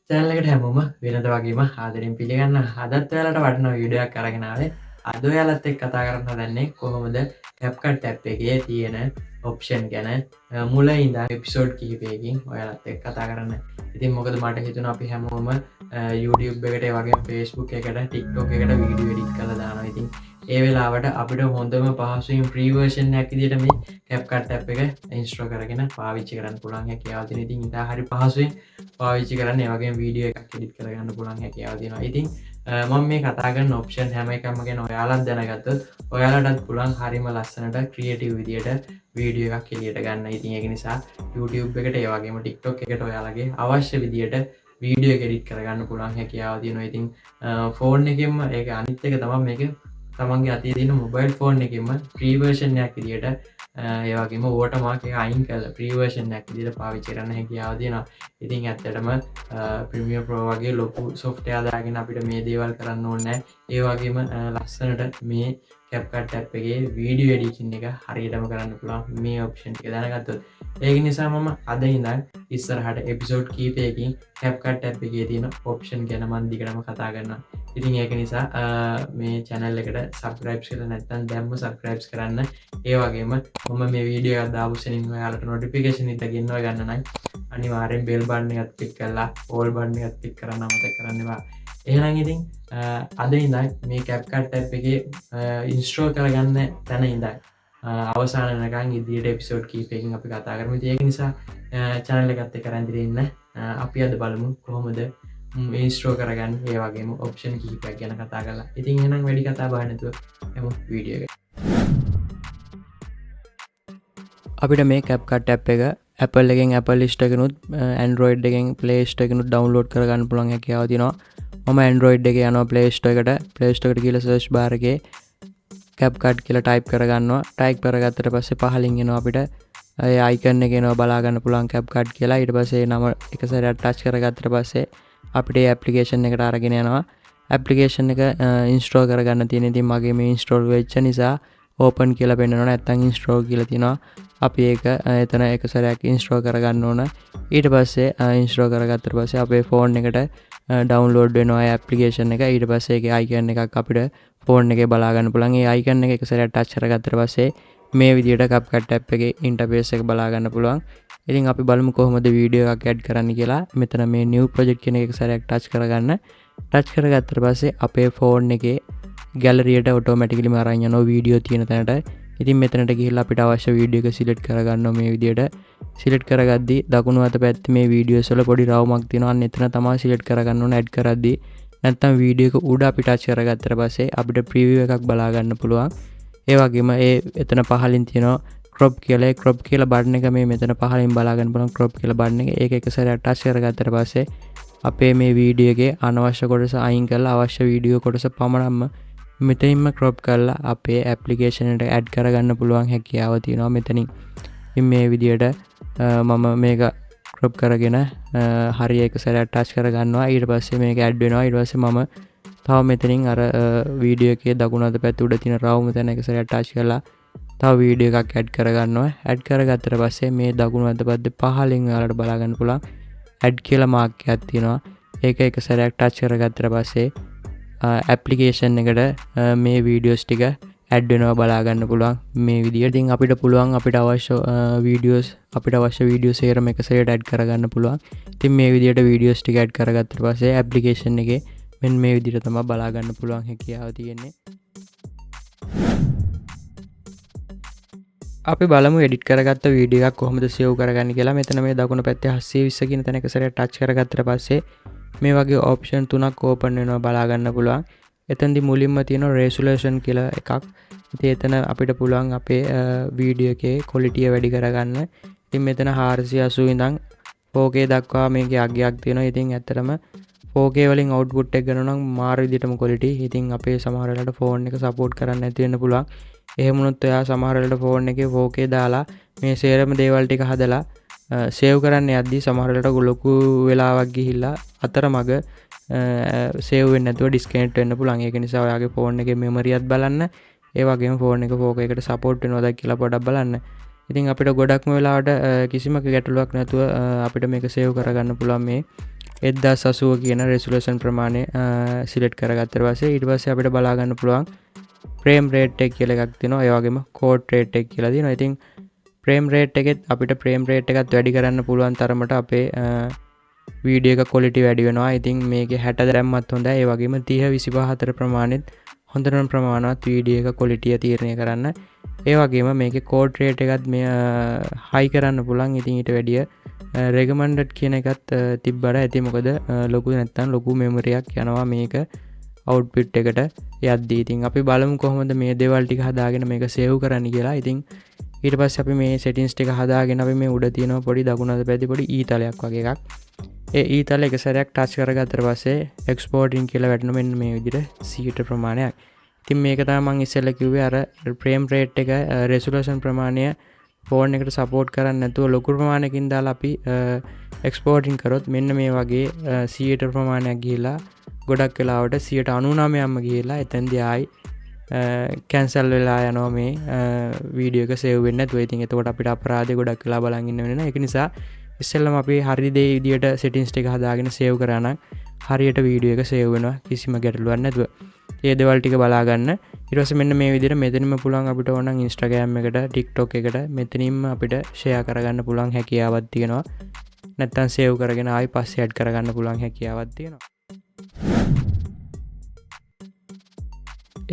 channel එකට හැමෝම වෙනද වගේම ආදරෙන් පිළිගන්න. අදත් ඔයාලට වටින වීඩියෝ එකක් අරගෙන ආවේ. අද ඔයාලත් එක්ක කතා කරන්න හදන්නේ කොහොමද CapCut app එකේ තියෙන option ගැන මුල ඉඳන් එපිසෝඩ් කිහිපයකින් ඔයාලත් එක්ක කතා කරන්න. ඉතින් මොකද මට හිතුණා අපි හැමෝම YouTube එකට ඒ වගේම Facebook එකට TikTok එකට වීඩියෝ එඩිට් කරලා දානවා. ඉතින් ඒ වෙලාවට අපිට හොඳම පහසුවෙන් ෆ්‍රී වර්ෂන් එකක් විදිහට මේ CapCut app එක ඉන්ස්ටෝල් කරගෙන පාවිච්චි කරන්න පුළුවන් හැකියාව තියෙනවා. ඉතින් ඉතා හරි පහසුවෙන් පාවිච්චි කරන්න ඒ වගේම වීඩියෝ එකක් එඩිට් කරගන්න පුළුවන් හැකියාව තියෙනවා. ඉතින් මම මේ කතා කරන ඔප්ෂන් හැම එකක්ම ගැන ඔයාලත් දැනගත්තොත් ඔයාලටත් පුළුවන් හරිම ලස්සනට ක්‍රියේටිව් විදියට වීඩියෝ එකක් එළියට ගන්න. ඉතින් ඒක නිසා YouTube එකට ඒ වගේම TikTok එකට ඔයාලගේ අවශ්‍ය විදියට වීඩියෝ එක එඩිට් කරගන්න පුළුවන් හැකියාව තියෙනවා. ඉතින් ෆෝන් එකෙන්ම ඒක අනිත් එක තමයි මේක තමන්ගේ අතේ තියෙන මොබයිල් ෆෝන් එකෙන්ම ෆ්‍රී වර්ෂන් එකක් විදියට ඒ වගේම වෝටර්මාර්ක් එක අයින් කරලා ෆ්‍රී වර්ෂන් එකක් විදියට පාවිච්චි කරන්න හැකියාව තියෙනවා. ඉතින් ඇත්තටම ප්‍රීමියර් ප්‍රෝ වගේ ලොකු සොෆ්ට්වෙයාර් දාගෙන අපිට මේ දේවල් කරන්න ඕනේ නැහැ. ඒ වගේම ලස්සනට මේ CapCut app එකේ වීඩියෝ එඩිටින් එක හරියටම කරන්න පුළුවන් මේ ඔප්ෂන් එක දැනගත්තොත්. ඒක නිසා මම අද ඉඳන් ඉස්සරහට එපිසෝඩ් කීපයකින් CapCut app එකේ තියෙන ඔප්ෂන් ගැන මම දිගටම කතා කරනවා. ඉතින් ඒක නිසා මේ channel එකට subscribe කරලා නැත්නම් දැම්ම subscribe කරන්න. ඒ වගේම මම මේ වීඩියෝ එක දාපු සෙනින් ඔයාලට notification එක ගෙන්නව ගන්න නම් අනිවාර්යෙන් bell button එකත් click කරලා all button එකත් click කරන්න අමතක කරන්න එපා. එහෙනම් ඉතින් අද ඉඳන් මේ CapCut app එකේ install කරගන්න තැන ඉඳන් අවසාන වෙනකන් ඉදිරියට එපිසෝඩ් කීපයකින් අපි කතා කරමු. ඉතින් ඒක නිසා channel එකත් එක්ක රැඳිලා ඉන්න. අපි අද බලමු කොහොමද ඉන්ස්ටෝල් කරගන්න ඒ වගේම ඔප්ෂන් කිහිපයක් ගැන කතා කරලා. ඉතින් එහෙනම් වැඩි කතා බහ නැතුව යමු වීඩියෝ එකට. අපිට මේ CapCut app එක Apple එකෙන් Apple Store එකනුත් Android එකෙන් Play Store එකනුත් download කරගන්න පුළුවන් හැකියාව තියෙනවා. මම Android එකේ යනවා Play Store එකට. Play Store එකට ගිහලා search bar එකේ CapCut කියලා type කරගන්නවා. type කරගත්තට පස්සේ පහලින් එනවා අපිට ඒ icon එක එනවා බලා ගන්න පුළුවන් CapCut කියලා. ඊට පස්සේ නම එක සැරයක් touch කරගත්තට පස්සේ අපිට මේ ඇප්ලිකේෂන් එකට අරගෙන යනවා. ඇප්ලිකේෂන් එක ඉන්ස්ටෝල් කරගන්න තියෙන. ඉතින් මගේ මේ ඉන්ස්ටෝල් වෙච්ච නිසා ඕපන් කියලා පෙන්නනවා. නැත්නම් ඉන්ස්ටෝල් කියලා තියෙනවා. අපි ඒක එතන එක සැරයක් ඉන්ස්ටෝල් කරගන්න ඕන. ඊට පස්සේ ඉන්ස්ටෝල් කරගත්තට පස්සේ අපේ ෆෝන් එකට ඩවුන්ලෝඩ් වෙනවා ඒ ඇප්ලිකේෂන් එක. ඊට පස්සේ ඒකේ අයිකන් එකක් අපිට ෆෝන් එකේ බලා ගන්න පුළුවන්. ඒ අයිකන් එක එක සැරයක් ටච් කරගත්තට පස්සේ මේ විදිහට CapCut app එකේ ඉන්ටර්ෆේස් එක බලා ගන්න පුළුවන්. ඉතින් අපි බලමු කොහොමද වීඩියෝ එකක් ඇඩ් කරන්න කියලා. මෙතන මේ new project කියන එක සැරයක් ටච් කරගන්න. ටච් කරගත්තට පස්සේ අපේ ෆෝන් එකේ ගැලරියට ඔටෝමැටිකලිම අරන් යනවා වීඩියෝ තියෙන තැනට. ඉතින් මෙතනට ගිහිල්ලා අපිට අවශ්‍ය වීඩියෝ එක සිලෙක්ට් කරගන්න මේ විදිහට. සිලෙක්ට් කරගද්දි දකුණු අත පැත්තේ මේ වීඩියෝස් වල පොඩි රවුමක් තියෙනවා. අන්න එතන තමයි සිලෙක්ට් කරගන්න ඕන ඇඩ් කරද්දි. නැත්නම් වීඩියෝ එක උඩ අපි ටච් කරගත්තට පස්සේ අපිට ප්‍රීවියු එකක් බලා ගන්න පුළුවන්. ඒ වගේම ඒ එතන පහලින් තියෙනවා crop කියලා. ඒ crop කියලා බටන් එක මේ මෙතන පහලින් බලා ගන්න පුළුවන් crop කියලා බටන් එක. ඒක එක සැරයක් ටච් කරගත්තට පස්සේ අපේ මේ වීඩියෝ එකේ අනවශ්‍ය කොටස අයින් කරලා අවශ්‍ය වීඩියෝ කොටස පමණක්ම මෙතනින්ම crop කරලා අපේ ඇප්ලිකේෂන් එකට ඇඩ් කරගන්න පුළුවන් හැකියාව තියෙනවා මෙතනින්. ඉතින් මේ විදියට මම මේක crop කරගෙන හරිය එක සැරයක් ටච් කරගන්නවා. ඊට පස්සේ මේක ඇඩ් වෙනවා. ඊට පස්සේ මම තව මෙතනින් අර වීඩියෝ එකේ දකුණු අත පැත්තේ උඩ තියෙන රවුම තැන එක සැරයක් ටච් කරලා තව වීඩියෝ එකක් ඇඩ් කරගන්නවා. ඇඩ් කරගත්තට පස්සේ මේ දකුණු අත පැත්තේ පහලින් ඔයාලට බලා ගන්න පුළුවන් ඇඩ් කියලා මාක් එකක් තියෙනවා. ඒක එක සැරයක් ටච් කරගත්තට පස්සේ ඇප්ලිකේෂන් එකට මේ වීඩියෝස් ටික ඇඩ් වෙනවා බලා ගන්න පුළුවන් මේ විදියට. ඉතින් අපිට පුළුවන් අපිට අවශ්‍ය වීඩියෝ සේරම එක සැරේට ඇඩ් කරගන්න පුළුවන්. ඉතින් මේ විදියට වීඩියෝස් ටික ඇඩ් කරගත්තට පස්සේ ඇප්ලිකේෂන් එකේ මෙන්න මේ විදියට තමයි බලා ගන්න පුළුවන් හැකියාව තියෙන්නේ. අපි බලමු එඩිට් කරගත්ත වීඩියෝ එකක් කොහොමද සේව් කරගන්නේ කියලා. මෙතන මේ දකුණු පැත්තේ 720 කියන තැන එක සැරයක් ටච් කරගත්තට පස්සේ මේ වගේ ඔප්ෂන් තුනක් ඕපන් වෙනවා බලා ගන්න පුළුවන්. එතනදි මුලින්ම තියෙනවා resolution කියලා එකක්. ඉතින් එතන අපිට පුළුවන් අපේ වීඩියෝ එකේ quality වැඩි කරගන්න. ඉතින් මෙතන 480 ඉඳන් 4K දක්වා මේකේ අගයක් තියෙනවා. ඉතින් ඇත්තටම 4K වලින් output එක ගන්න නම් මාර විදිහටම quality. ඉතින් අපේ සමහර වෙලාවට ෆෝන් එක support කරන්නේ නැති වෙන්න පුළුවන්. එහෙම වුණොත් ඔයා සමහර වෙලාවට ෆෝන් එකේ 4K දාලා මේ සේරම දේවල් ටික හදලා සේව් කරන්න යද්දී සමහර වෙලාවට ලොකු වෙලාවක් ගිහිල්ලා අතරමඟ සේව් වෙන්නේ නැතුව ඩිස්කනෙක්ට් වෙන්න පුළුවන්. ඒක නිසා ඔයාගේ ෆෝන් එකේ මෙමරි එකත් බලන්න. ඒ වගේම ෆෝන් එක 4K එකට සපෝට් වෙනවද කියලා පොඩ්ඩක් බලන්න. ඉතින් අපිට ගොඩක්ම වෙලාවට කිසිම ගැටලුවක් නැතුව අපිට මේක සේව් කරගන්න පුළුවන් මේ 1080 කියන රෙසලූෂන් ප්‍රමාණය සිලෙක්ට් කරගත්තට පස්සේ ඊට පස්සේ අපිට බලා ගන්න පුළුවන් ෆ්‍රේම් රේට් එක කියලා එකක් තියෙනවා. ඒ වගේම කෝඩ් රේට් එක කියලා තියෙනවා. ඉතින් ෆ්‍රේම් රේට් එකෙත් අපිට ෆ්‍රේම් රේට් එකත් වැඩි කරන්න පුළුවන් තරමට අපේ වීඩියෝ එක ක්වොලිටි වැඩි වෙනවා. ඉතින් මේකේ 60 දැම්මත් හොඳයි. ඒ වගේම 30 25 අතර ප්‍රමාණෙත් හොඳටම ප්‍රමාණවත් වීඩියෝ එක ක්වොලිටිය තීරණය කරන්න. ඒ වගේම මේකේ කෝඩ් රේට් එකත් මේ හයි කරන්න පුළුවන්. ඉතින් ඊට වැඩිය රෙකමන්ඩඩ් කියන එකත් තිබ්බට ඇති. මොකද ලොකු නැත්තම් ලොකු මෙමරියක් යනවා මේක අවුට්පුට් එකට යද්දී. ඉතින් අපි බලමු කොහොමද මේ දේවල් ටික හදාගෙන මේක සේව් කරන්න කියලා. ඉතින් ඊට පස්සේ අපි මේ සෙටින්ග්ස් ටික හදාගෙන අපි මේ උඩ තියෙන පොඩි දකුණු අත පැත්තේ පොඩි ඊතලයක් වගේ එකක්. ඒ ඊතල එක සැරයක් ටච් කරගත්තට පස්සේ එක්ස්පෝර්ටින් කියලා වැටෙන මෙන්න මේ විදිහට සීට ප්‍රමාණයක්. ඉතින් මේක තමයි මම ඉස්සෙල්ලා කිව්වේ අර ෆ්‍රේම් රේට් එක රෙසලූෂන් ප්‍රමාණය ෆෝන් එකට සපෝට් කරන්නේ නැතුව ලොකු ප්‍රමාණයකින් දාලා අපි එක්ස්පෝර්ටින් කරොත් මෙන්න මේ වගේ 100 ප්‍රමාණයක් ගිහිලා ගොඩක් වෙලාවට 99%ක්ම ගිහිලා එතෙන්දී ආයි කැන්සල් වෙලා යනවා මේ වීඩියෝ එක සේව් වෙන්නේ නැතුව. ඉතින් එතකොට අපිට අපරාධේ ගොඩක් වෙලා බලන් ඉන්න වෙනවා. ඒක නිසා ඉස්සෙල්ලාම අපි හරි දේ විදියට සෙටින්ග්ස් ටික හදාගෙන සේව් කරා නම් හරියට වීඩියෝ එක සේව් වෙනවා කිසිම ගැටලුවක් නැතුව. මේ දේවල් ටික බලා ගන්න. ඊට පස්සේ මෙන්න මේ විදිහට මෙතනින්ම පුළුවන් අපිට ඕන නම් Instagram එකට TikTok එකට මෙතනින්ම අපිට ෂෙයා කරගන්න පුළුවන් හැකියාවක් තියෙනවා. නැත්තම් සේව් කරගෙන ආයි පස්සේ ඇඩ් කරගන්න පුළුවන් හැකියාවක් තියෙනවා.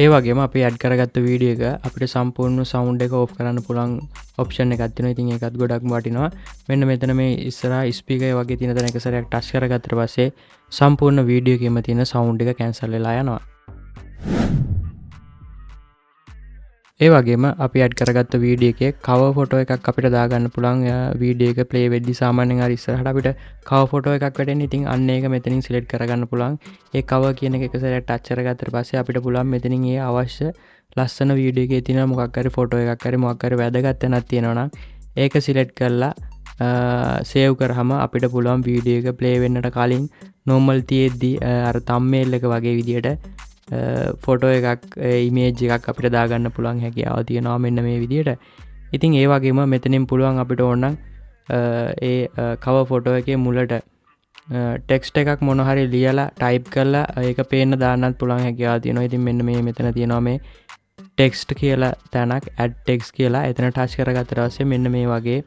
ඒ වගේම අපි ඇඩ් කරගත්ත වීඩියෝ එක අපිට සම්පූර්ණ සවුන්ඩ් එක ඕෆ් කරන්න පුළුවන් ඔප්ෂන් එකක් තියෙනවා. ඉතින් ඒකත් ගොඩක්ම වටිනවා. මෙන්න මෙතන මේ ඉස්සරහා ස්පීකර් වගේ තියෙන තැන එක සැරයක් ටච් කරගත්තට පස්සේ සම්පූර්ණ වීඩියෝ එකේම තියෙන සවුන්ඩ් එක කැන්සල් වෙලා යනවා. ඒ වගේම අපි ඇඩ් කරගත්ත වීඩියෝ එකේ කවර් ෆොටෝ එකක් අපිට දාගන්න පුළුවන්. වීඩියෝ එක ප්ලේ වෙද්දි සාමාන්‍යයෙන් අර ඉස්සරහට අපිට කවර් ෆොටෝ එකක් වැටෙන්නේ. ඉතින් අන්න ඒක මෙතනින් සිලෙක්ට් කරගන්න පුළුවන්. ඒ කවර් කියන එක සැරයක් ටච් කරගත්තට පස්සේ අපිට පුළුවන් මෙතනින් ඒ අවශ්‍ය ලස්සන වීඩියෝ එකේ තියෙන මොකක් හරි ෆොටෝ එකක් හරි මොකක් හරි වැදගත් තැනක් තියෙනවා නම් ඒක සිලෙක්ට් කරලා සේව් කරාම අපිට පුළුවන් වීඩියෝ එක ප්ලේ වෙන්නට කලින් නෝමල් තියෙද්දි අර තම්බ්නේල් එක වගේ විදියට ෆොටෝ එකක් ඉමේජ් එකක් අපිට දාගන්න පුළුවන් හැකියාව තියෙනවා මෙන්න මේ විදියට. ඉතින් ඒ වගේම මෙතනින් පුළුවන් අපිට ඕන ඒ කවර් ෆොටෝ එකේ මුලට ටෙක්ස්ට් එකක් මොන හරි ලියලා ටයිප් කරලා ඒක පේන්න දාන්නත් පුළුවන් හැකියාව තියෙනවා. ඉතින් මෙන්න මේ මෙතන තියෙනවා මේ ටෙක්ස්ට් කියලා තැනක් ඇඩ් ටෙක්ස්ට් කියලා. එතන ටච් කරගත්තට පස්සේ මෙන්න මේ වගේ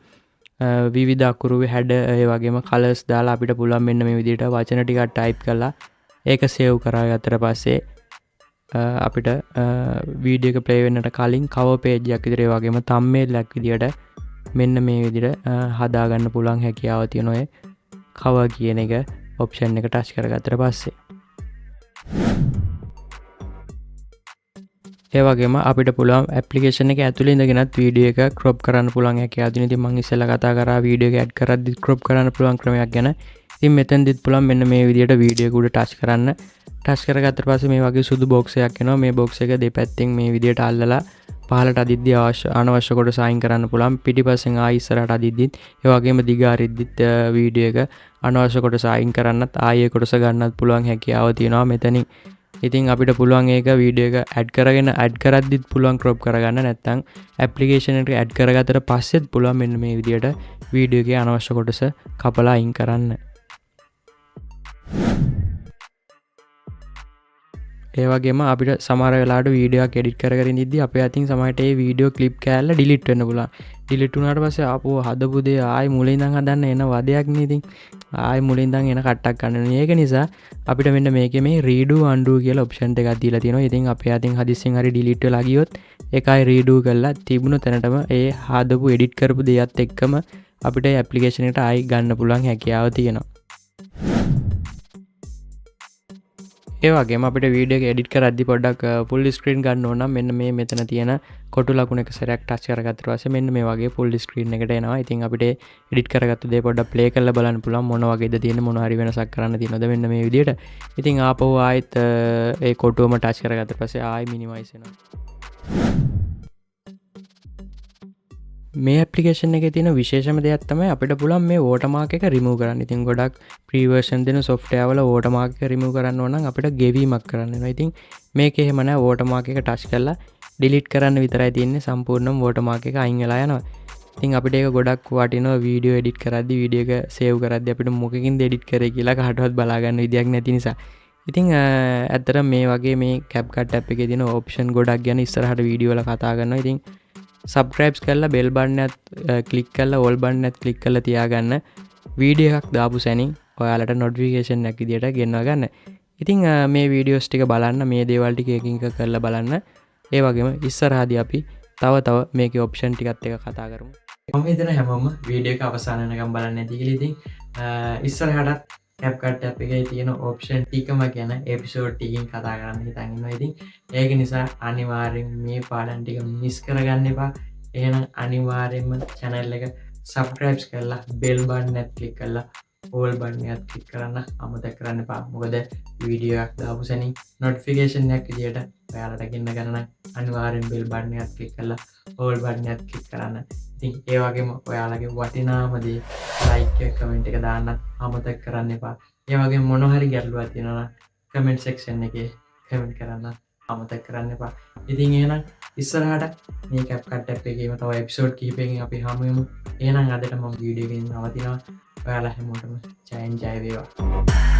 විවිධ අකුරු හැඩ ඒ වගේම කලර්ස් දාලා අපිට පුළුවන් මෙන්න මේ විදිහට වචන ටිකක් ටයිප් කරලා ඒක සේව් කරගත්තට පස්සේ අපිට වීඩියෝ එක ප්ලේ වෙන්නට කලින් කවර් පේජ් එකක් විදිහට ඒ වගේම තම්බ්නේල් එකක් විදිහට මෙන්න මේ විදිහට හදාගන්න පුළුවන් හැකියාව තියෙන ඔය කවර් කියන එක ඔප්ෂන් එක ටච් කරගත්තට පස්සේ. ඒ වගේම අපිට පුළුවන් ඇප්ලිකේෂන් එක ඇතුළේ ඉඳගෙනත් වීඩියෝ එක ක්‍රොප් කරන්න පුළුවන් හැකියාව තියෙනවා. ඉතින් මම ඉස්සෙල්ලා කතා කරා වීඩියෝ එක ඇඩ් කරද්දි ක්‍රොප් කරන්න පුළුවන් ක්‍රමයක් ගැන. ඉතින් මෙතනදිත් පුළුවන් මෙන්න මේ විදිහට වීඩියෝ එක උඩ ටච් කරන්න. ටච් කරගත්තට පස්සේ මේ වගේ සුදු බොක්ස් එකක් එනවා. මේ බොක්ස් එක දෙපැත්තෙන් මේ විදිහට අල්ලලා පහළට අදිද්දි අනවශ්‍ය කොටස අයින් කරන්න පුළුවන්. පිටිපස්සෙන් ආයි ඉස්සරහට අදිද්දිත් ඒ වගේම දිග අරිද්දිත් වීඩියෝ එක අනවශ්‍ය කොටස අයින් කරන්නත් ආයේ කොටස ගන්නත් පුළුවන් හැකියාව තියෙනවා මෙතනින්. ඉතින් අපිට පුළුවන් ඒක වීඩියෝ එක ඇඩ් කරගෙන ඇඩ් කරද්දිත් පුළුවන් ක්‍රොප් කරගන්න. නැත්නම් ඇප්ලිකේෂන් එකට ඇඩ් කරගත්තට පස්සෙත් පුළුවන් මෙන්න මේ විදිහට වීඩියෝ එකේ අනවශ්‍ය කොටස කපලා අයින් කරන්න. ඒ වගේම අපිට සමහර වෙලාවට වීඩියෝ එකක් එඩිට් කරගෙන ඉද්දි අපේ අතින් සමහරට ඒ වීඩියෝ ක්ලිප් කෑල්ල ඩිලීට් වෙන්න පුළුවන්. ඩිලීට් වුණාට පස්සේ ආපහු හදපු දේ ආයි මුලින් ඉඳන් හදන්න එන වදයක් නේ. ඉතින් ආයි මුලින් ඉඳන් එන කට්ටක් ගන්න ඕනේ. ඒක නිසා අපිට මෙන්න මේකේ මේ redo undo කියලා ඔප්ෂන් එකක් දීලා තියෙනවා. ඉතින් අපේ අතින් හදිස්සියෙන් හරි ඩිලීට් වෙලා ගියොත් ඒකයි redo කරලා තිබුණ තැනටම ඒ හදපු එඩිට් කරපු දේත් එක්කම අපිට ඇප්ලිකේෂන් එකට ආයි ගන්න පුළුවන් හැකියාව තියෙනවා. ඒ වගේම අපිට වීඩියෝ එක එඩිට් කරද්දි පොඩ්ඩක් ෆුල් ස්ක්‍රීන් ගන්න ඕන නම් මෙන්න මේ මෙතන තියෙන කොටු ලකුණ එක සැරයක් ටච් කරගත්තට පස්සේ මෙන්න මේ වගේ ෆුල් ස්ක්‍රීන් එකට එනවා. ඉතින් අපිට එඩිට් කරගත්ත දේ පොඩ්ඩක් ප්ලේ කරලා බලන්න පුළුවන් මොන වගේද තියෙන්නේ මොන හරි වෙනසක් කරන්න තියෙනවද මෙන්න මේ විදිහට. ඉතින් ආපහු ආයෙත් ඒ කොටුවම ටච් කරගත්තට පස්සේ ආයෙ මිනිමයිස් වෙනවා. මේ ඇප්ලිකේෂන් එකේ තියෙන විශේෂම දෙයක් තමයි අපිට පුළුවන් මේ වෝටර්මාක් එක රිමූව් කරන්න. ඉතින් ගොඩක් ප්‍රී වර්ෂන් දෙන සොෆ්ට්වෙයාර් වල වෝටර්මාක් එක රිමූව් කරන්න ඕන නම් අපිට ගෙවීමක් කරන්න වෙනවා. ඉතින් මේකේ එහෙම නැහැ. වෝටර්මාක් එක ටච් කරලා ඩිලීට් කරන්න විතරයි තියෙන්නේ. සම්පූර්ණයෙන්ම වෝටර්මාක් එක අයින් වෙලා යනවා. ඉතින් අපිට ඒක ගොඩක් වටිනවා වීඩියෝ එඩිට් කරද්දි වීඩියෝ එක සේව් කරද්දි අපිට මොකකින්ද එඩිට් කරේ කියලා කාටවත් බලා ගන්න විදියක් නැති නිසා. ඉතින් ඇත්තටම මේ වගේ මේ CapCut app එකේ තියෙන ඔප්ෂන් ගොඩක් ගැන ඉස්සරහට වීඩියෝ වල කතා කරනවා. ඉතින් සබ්ස්ක්‍රයිබ්ස් කරලා බෙල් බටන් එකත් ක්ලික් කරලා ඕල් බටන් එකත් ක්ලික් කරලා තියාගන්න. වීඩියෝ එකක් දාපු සැනින් ඔයාලට නොටිෆිකේෂන් එකක් විදියට ගෙන්වා ගන්න. ඉතින් මේ වීඩියෝස් ටික බලන්න, මේ දේවල් ටික එකින් එක කරලා බලන්න. ඒ වගේම ඉස්සරහදී අපි තව මේකේ ඔප්ෂන් ටිකත් එක කතා කරමු. මම හිතන හැමෝම වීඩියෝ එක අවසාන වෙනකම් බලන්න ඇති කියලා. ඉතින් ඉස්සරහටත් CapCut app එකේ තියෙන ඔප්ෂන් ටිකම ගැන එපිසෝඩ් ටිකකින් කතා කරන්න හිතන් ඉන්නවා. ඉතින් ඒක නිසා අනිවාර්යෙන් මේ පාඩම් ටික මිස් කරගන්න එපා. එහෙනම් අනිවාර්යෙන්ම channel එක subscribe කරලා bell button එක click කරලා all button එකත් click කරන්න අමතක කරන්න එපා. මොකද වීඩියෝ එකක් දාපු සැනින් notification එකක් විදියට ඔයාලට ගෙන්න ගන්න නම් අනිවාර්යෙන් bell button එකත් click කරලා all button එකත් click කරන්න. ඉතින් ඒ වගේම ඔයාලගේ වටිනාම දේ like එක comment එක දාන්නත් අමතක කරන්න එපා. ඒ වගේම මොන හරි ගැටලුවක් තියෙනවා නම් comment section එකේ comment කරන්න අමතක කරන්න එපා. ඉතින් එහෙනම් ඉස්සරහට මේ CapCut app එකේම තව එපිසෝඩ් කිහිපයකින් අපි හමු වෙමු. එහෙනම් අදට මම වීඩියෝ එකකින් නවතිනවා. ඔයාලා හැමෝටම ජය වේවා.